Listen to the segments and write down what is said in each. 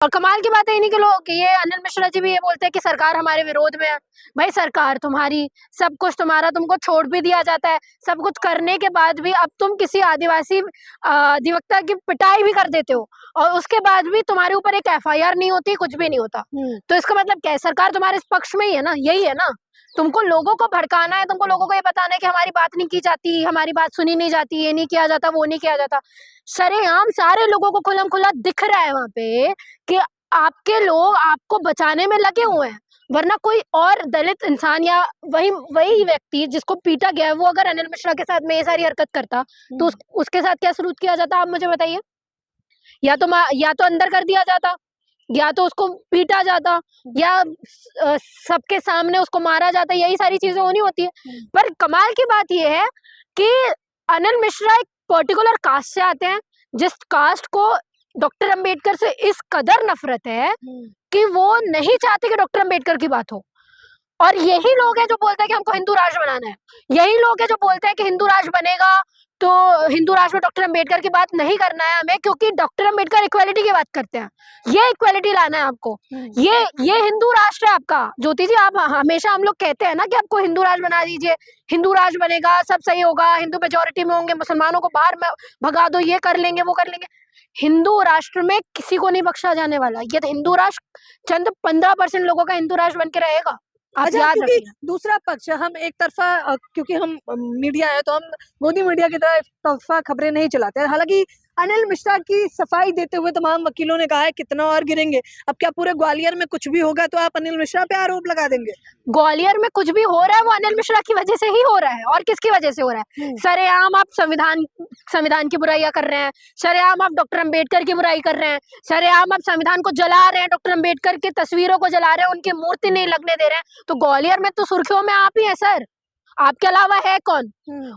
और कमाल की बात है इन्हीं के लोग, ये अनिल मिश्रा जी भी ये बोलते हैं कि सरकार हमारे विरोध में है। भाई सरकार तुम्हारी, सब कुछ तुम्हारा, तुमको छोड़ भी दिया जाता है, सब कुछ करने के बाद भी अब तुम किसी आदिवासी अधिवक्ता की पिटाई भी कर देते हो और उसके बाद भी तुम्हारे ऊपर एक एफआईआर नहीं होती, कुछ भी नहीं होता। तो इसका मतलब क्या है? सरकार तुम्हारे पक्ष में ही है ना, यही है ना। तुमको लोगों को भड़काना है, तुमको लोगों को ये बताना है कि हमारी बात नहीं की जाती, हमारी बात सुनी नहीं जाती, ये नहीं किया जाता, वो नहीं किया जाता। सरेआम सारे लोगों को खुलम खुला दिख रहा है वहां पे कि आपके लोग आपको बचाने में लगे हुए हैं, वरना कोई और दलित इंसान या वही वही व्यक्ति जिसको पीटा गया है, वो अगर अनिल मिश्रा के साथ में ये सारी हरकत करता तो उसके साथ क्या सलूक किया जाता, आप मुझे बताइए। या तो अंदर कर दिया जाता, या तो उसको पीटा जाता, या सबके सामने उसको मारा जाता, यही सारी चीजें होनी होती है। पर कमाल की बात यह है कि अनिल मिश्रा एक पर्टिकुलर कास्ट से आते हैं, जिस कास्ट को डॉक्टर अंबेडकर से इस कदर नफरत है कि वो नहीं चाहते कि डॉक्टर अंबेडकर की बात हो। और यही लोग हैं जो बोलते हैं कि हमको हिंदू राष्ट्र बनाना है, यही लोग हैं जो बोलते हैं कि हिंदू राष्ट्र बनेगा तो हिंदू राष्ट्र में डॉक्टर अंबेडकर की बात नहीं करना है हमें, क्योंकि डॉक्टर अंबेडकर इक्वालिटी की बात करते हैं। ये इक्वालिटी लाना है आपको, ये हिंदू राष्ट्र है आपका। ज्योति जी, आप हमेशा, हम लोग कहते हैं ना कि आपको हिंदू राष्ट्र बना दीजिए, हिंदू राष्ट्र बनेगा, सब सही होगा, हिंदू मेजोरिटी में होंगे, मुसलमानों को बाहर में भगा दो, ये कर लेंगे, वो कर लेंगे। हिंदू राष्ट्र में किसी को नहीं बख्शा जाने वाला। ये तो हिंदू राष्ट्र चंद 15% लोगों का हिंदू राष्ट्र बन के रहेगा। आप याद क्योंकि दूसरा पक्ष हम एक तरफा, क्योंकि हम मीडिया है तो हम मोदी मीडिया की तरफा खबरें नहीं चलाते हैं। हालांकि अनिल मिश्रा की सफाई देते हुए तमाम वकीलों ने कहा है कितना और गिरेंगे। अब क्या पूरे ग्वालियर में कुछ भी होगा तो आप अनिल मिश्रा पे आरोप लगा देंगे? ग्वालियर में कुछ भी हो रहा है वो अनिल मिश्रा की वजह से ही हो रहा है, और किसकी वजह से हो रहा है? सरेआम आप संविधान की बुराइयां कर रहे हैं, सरेआम आप डॉक्टर अंबेडकर की बुराई कर रहे हैं, सरेआम आप संविधान को जला रहे हैं, डॉक्टर अंबेडकर की तस्वीरों को जला रहे हैं, उनकी मूर्ति नहीं लगने दे रहे हैं। तो ग्वालियर में तो सुर्खियों में आप ही है सर, आपके अलावा है कौन?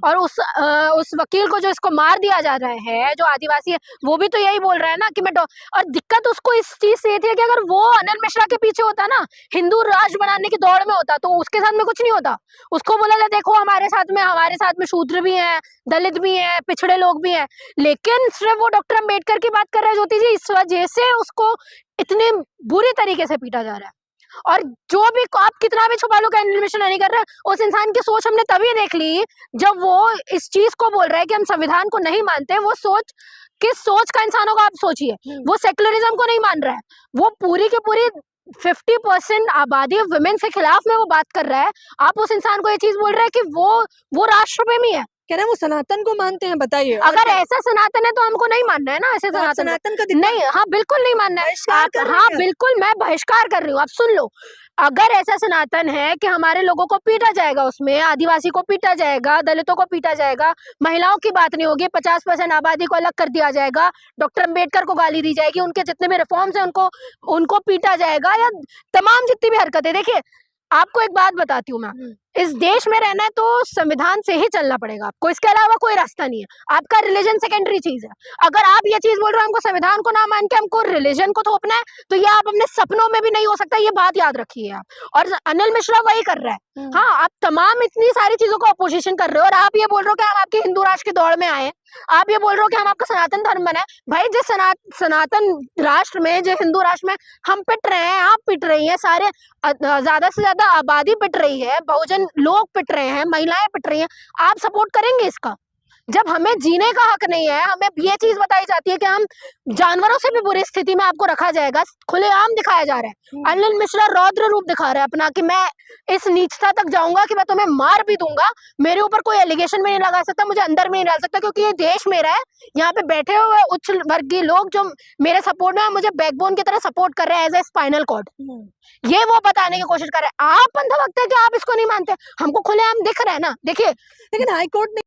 और उस वकील को जो इसको मार दिया जा रहा है, जो आदिवासी है, वो भी तो यही बोल रहा है ना कि मैं और दिक्कत उसको इस चीज से थी कि अगर वो अनिल मिश्रा के पीछे होता ना, हिंदू राष्ट्र बनाने की दौड़ में होता, तो उसके साथ में कुछ नहीं होता। उसको बोला जाए देखो हमारे साथ में शूद्र भी हैं, दलित भी हैं, पिछड़े लोग भी हैं, लेकिन सिर्फ वो डॉक्टर अंबेडकर की बात कर रहे हैं ज्योति जी, इस वजह से उसको इतने बुरी तरीके से पीटा जा रहा है। और जो भी आप कितना भी छुपा लो कि अनिल मिश्रा नहीं कर रहा, उस इंसान की सोच हमने तभी देख ली जब वो इस चीज को बोल रहा है कि हम संविधान को नहीं मानते। वो सोच, किस सोच का इंसान होगा आप सोचिए। वो सेक्युलरिज्म को नहीं मान रहा है, वो पूरी की पूरी 50% आबादी वुमेन्स के खिलाफ में वो बात कर रहा है। आप उस इंसान को ये चीज बोल रहे हैं कि वो राष्ट्र प्रेमी है। कह रहे हैं वो सनातन को मानते हैं, बताइए। अगर ऐसा सनातन है तो हमको नहीं मानना है ना, ऐसे सनातन का नहीं, हाँ बिल्कुल नहीं मानना है। हाँ बिल्कुल, मैं बहिष्कार कर रही हूँ। आप सुन लो, अगर ऐसा सनातन है कि हमारे लोगों को पीटा जाएगा, उसमें आदिवासी को पीटा जाएगा, दलितों को पीटा जाएगा, महिलाओं की बात नहीं होगी, 50% आबादी को अलग कर दिया जाएगा, डॉक्टर अंबेडकर को गाली दी जाएगी, उनके जितने भी रिफॉर्म्स हैं उनको पीटा जाएगा, या तमाम जितनी भी हरकतें। देखिए आपको एक बात बताती हूँ मैं, इस देश में रहना है तो संविधान से ही चलना पड़ेगा आपको, इसके अलावा कोई रास्ता नहीं है। आपका रिलीजन सेकेंडरी चीज है। अगर आप ये चीज बोल रहे हो हमको संविधान को ना मान के हमको रिलीजन को थोपना है, तो ये आप अपने सपनों में भी नहीं हो सकता, ये बात याद रखिए आप। और अनिल मिश्रा वही कर रहा है। हाँ, आप तमाम इतनी सारी चीजों को अपोजिशन कर रहे हो, और आप ये बोल रहे हो कि हम आपके हिंदू राष्ट्र की दौड़ में आए, आप ये बोल रहे हो कि हम आपका सनातन धर्म बनाए। भाई जिस सनातन राष्ट्र में, जो हिंदू राष्ट्र में हम पिट रहे हैं, आप पिट रही है, सारे ज्यादा से ज्यादा आबादी पिट रही है, बहुजन लोग पिट रहे हैं, महिलाएं पिट रही हैं, आप सपोर्ट करेंगे इसका? जब हमें जीने का हक नहीं है, हमें ये चीज बताई जाती है कि हम जानवरों से भी बुरी स्थिति में आपको रखा जाएगा, खुलेआम दिखाया जा रहा है। अनिल मिश्रा रौद्र रूप दिखा रहा है अपना कि मैं इस नीचता तक जाऊंगा कि मैं तुम्हें मार भी दूंगा, मेरे ऊपर कोई एलिगेशन भी नहीं लगा सकता, मुझे अंदर भी नहीं डाल सकता, क्योंकि ये देश मेरा है। यहाँ पे बैठे हुए उच्च वर्गीय लोग जो मेरे सपोर्ट में, मुझे बैकबोन की तरह सपोर्ट कर रहे हैं एज ए स्पाइनल कॉर्ड, ये वो बताने की कोशिश कर रहे हैं। आप अंधा वक्त है कि आप इसको नहीं मानते, हमको खुलेआम दिख रहा है ना। देखिए, लेकिन हाईकोर्ट ने